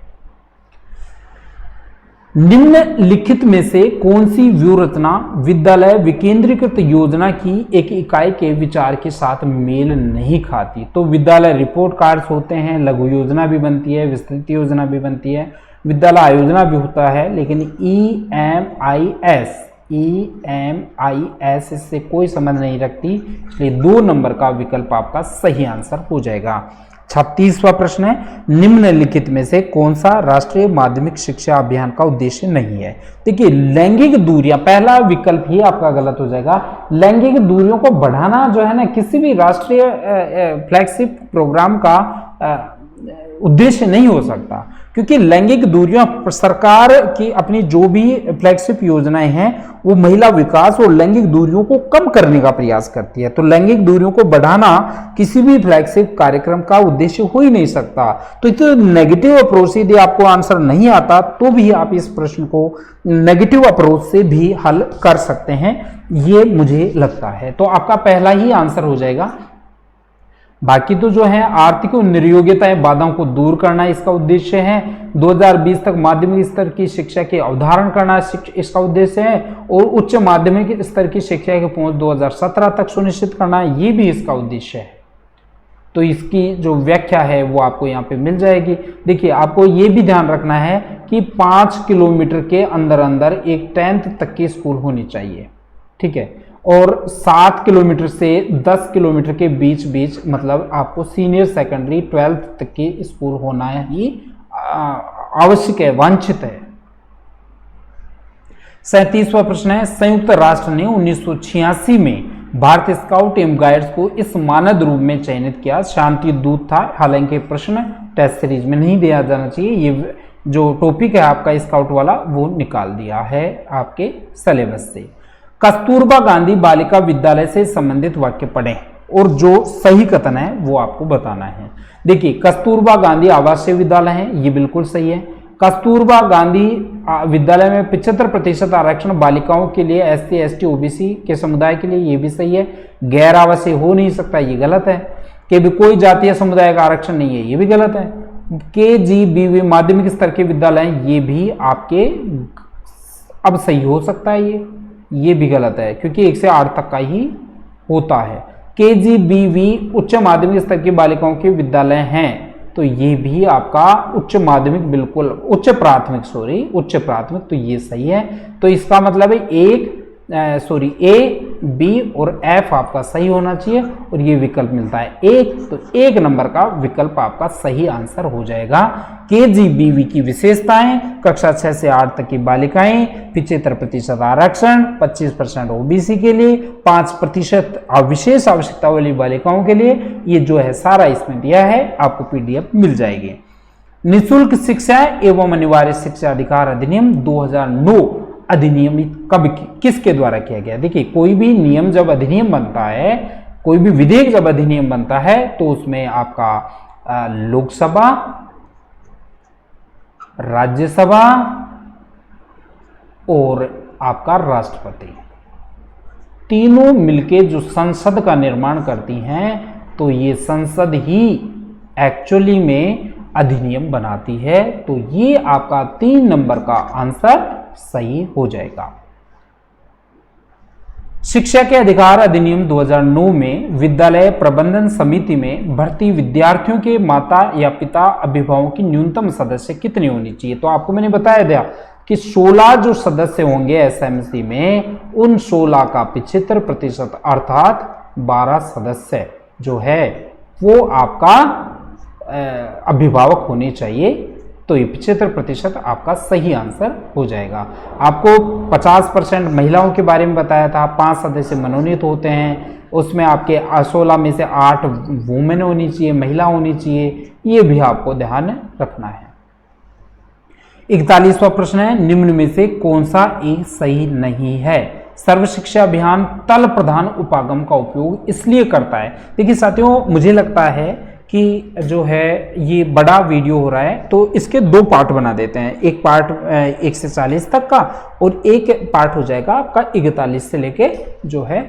निम्नलिखित में से कौन सी व्यूहरचना विद्यालय विकेंद्रीकृत योजना की एक इकाई के विचार के साथ मेल नहीं खाती? तो विद्यालय रिपोर्ट कार्ड्स होते हैं, लघु योजना भी बनती है, विस्तृत योजना भी बनती है, विद्यालय आयोजना भी होता है, लेकिन EMIS इससे कोई संबंध नहीं रखती, इसलिए 2 नंबर का विकल्प आपका सही आंसर हो जाएगा। 36वां प्रश्न है, निम्नलिखित में से कौन सा राष्ट्रीय माध्यमिक शिक्षा अभियान का उद्देश्य नहीं है? देखिए, लैंगिक दूरियां, पहला विकल्प ही आपका गलत हो जाएगा। लैंगिक दूरियों को बढ़ाना जो है ना, किसी भी राष्ट्रीय फ्लैगशिप प्रोग्राम का उद्देश्य नहीं हो सकता, क्योंकि लैंगिक दूरियां सरकार की अपनी जो भी फ्लैगशिप योजनाएं हैं वो महिला विकास और लैंगिक दूरियों को कम करने का प्रयास करती है। तो लैंगिक दूरियों को बढ़ाना किसी भी फ्लैगशिप कार्यक्रम का उद्देश्य हो ही नहीं सकता। तो इतना नेगेटिव अप्रोच से यदि आपको आंसर नहीं आता तो भी आप इस प्रश्न को नेगेटिव अप्रोच से भी हल कर सकते हैं, ये मुझे लगता है। तो आपका पहला ही आंसर हो जाएगा बाकी तो जो है आर्थिक और निर्योग्यता बाधाओं को दूर करना इसका उद्देश्य है। 2020 तक माध्यमिक स्तर की शिक्षा की अवधारण करना इसका उद्देश्य है, और उच्च माध्यमिक स्तर की शिक्षा की पहुंच 2017 तक सुनिश्चित करना, ये भी इसका उद्देश्य है। तो इसकी जो व्याख्या है वो आपको यहाँ पे मिल जाएगी। देखिए, आपको ये भी ध्यान रखना है कि 5 किलोमीटर के अंदर अंदर एक 10th तक की स्कूल होनी चाहिए, ठीक है, और 7 किलोमीटर से 10 किलोमीटर के बीच बीच मतलब आपको सीनियर सेकेंडरी 12th तक की स्कूल होना ही आवश्यक है, वांछित है। 37वां प्रश्न है, संयुक्त राष्ट्र ने 1986 में भारतीय स्काउट एवं गाइड्स को इस मानद रूप में चयनित किया। शांति दूत था। हालांकि प्रश्न टेस्ट सीरीज में नहीं दिया जाना चाहिए, ये जो टॉपिक है आपका स्काउट वाला वो निकाल दिया है आपके सिलेबस से। कस्तूरबा गांधी बालिका विद्यालय से संबंधित वाक्य पढ़ें और जो सही कथन है वो आपको बताना है। देखिए, कस्तूरबा गांधी आवासीय विद्यालय है, ये बिल्कुल सही है। कस्तूरबा गांधी विद्यालय में 75% आरक्षण बालिकाओं के लिए, SC ST OBC के समुदाय के लिए, ये भी सही है। गैर आवासीय हो नहीं सकता, ये गलत है। कि भी कोई जातीय समुदाय का आरक्षण नहीं है, ये भी गलत है। KGBV माध्यमिक स्तर के विद्यालय, ये भी आपके अब सही हो सकता है, ये भी गलत है क्योंकि 1 से 8 तक का ही होता है। KGBV उच्च माध्यमिक स्तर की बालिकाओं के विद्यालय हैं, तो ये भी आपका उच्च माध्यमिक, बिल्कुल उच्च प्राथमिक, तो ये सही है। तो इसका मतलब है A, B और F आपका सही होना चाहिए, और ये विकल्प मिलता है 1, तो 1 नंबर का विकल्प आपका सही आंसर हो जाएगा। KGBV की विशेषताएं, कक्षा 6 से 8 तक की बालिकाएं, 75% आरक्षण, 25% OBC के लिए, 5% विशेष आवश्यकता वाली बालिकाओं के लिए, ये जो है सारा इसमें दिया है, आपको PDF मिल जाएगी। निःशुल्क शिक्षा एवं अनिवार्य शिक्षा अधिकार अधिनियम 2009 अधिनियमित कब किसके द्वारा किया गया? देखिए, कोई भी नियम जब अधिनियम बनता है, कोई भी विधेयक जब अधिनियम बनता है, तो उसमें आपका लोकसभा, राज्यसभा और आपका राष्ट्रपति तीनों मिलके जो संसद का निर्माण करती हैं, तो ये संसद ही एक्चुअली में अधिनियम बनाती है। तो ये आपका 3 नंबर का आंसर सही हो जाएगा। शिक्षा के अधिकार अधिनियम 2009 में विद्यालय प्रबंधन समिति में भर्ती विद्यार्थियों के माता या पिता अभिभावकों की न्यूनतम सदस्य कितनी होनी चाहिए? तो आपको मैंने बताया दिया कि 16 जो सदस्य होंगे SMC में, उन 16 का 75% अर्थात 12 सदस्य जो है वो आपका अभिभावक होने चाहिए। तो ये 75% आपका सही आंसर हो जाएगा। आपको 50% महिलाओं के बारे में बताया था, 5 सदस्य मनोनीत होते हैं, उसमें आपके 16 में से 8 वुमेन होनी चाहिए, महिला होनी चाहिए, ये भी आपको ध्यान रखना है। 41वां प्रश्न है, निम्न में से कौन सा एक सही नहीं है? सर्व शिक्षा अभियान तल प्रधान उपागम का उपयोग इसलिए करता है। देखिए साथियों, मुझे लगता है कि जो है ये बड़ा वीडियो हो रहा है, तो इसके 2 पार्ट बना देते हैं। एक पार्ट 1 से 40 तक का, और एक पार्ट हो जाएगा आपका 41 से लेके जो है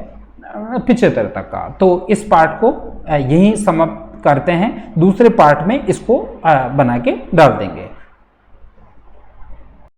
75 तक का। तो इस पार्ट को यहीं समाप्त करते हैं, दूसरे पार्ट में इसको बना के डाल देंगे।